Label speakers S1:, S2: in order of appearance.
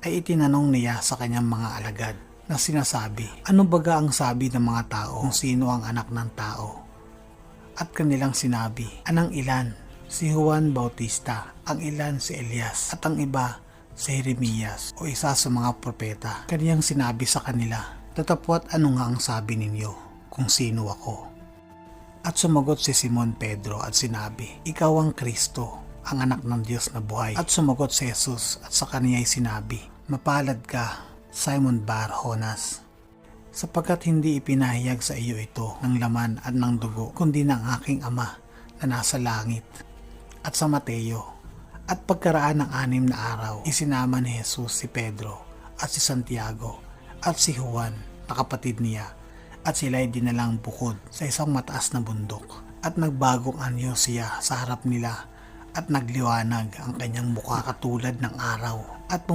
S1: ay itinanong niya sa kanyang mga alagad na sinasabi, ano baga ang sabi ng mga tao kung sino ang anak ng tao? At kanilang sinabi, anang ilan si Juan Bautista, ang ilan si Elias, at ang iba si Jeremias o isa sa mga propeta. Kaniyang sinabi sa kanila, tatapwat ano nga ang sabi ninyo kung sino ako? At sumagot si Simon Pedro at sinabi, ikaw ang Kristo, ang anak ng Diyos na buhay. At sumagot si Jesus at sa kaniya'y sinabi, mapalad ka, Simon Bar-Jonas, sapagkat hindi ipinahayag sa iyo ito ng laman at ng dugo, kundi ng aking Ama na nasa langit. At sa Mateo, at pagkaraan ng 6 na araw, isinama ni Jesus si Pedro at si Santiago at si Juan na kapatid niya, at sila'y dinalang bukod sa isang mataas na bundok, at nagbagong anyo siya sa harap nila, at nagliwanag ang kanyang mukha katulad ng araw, at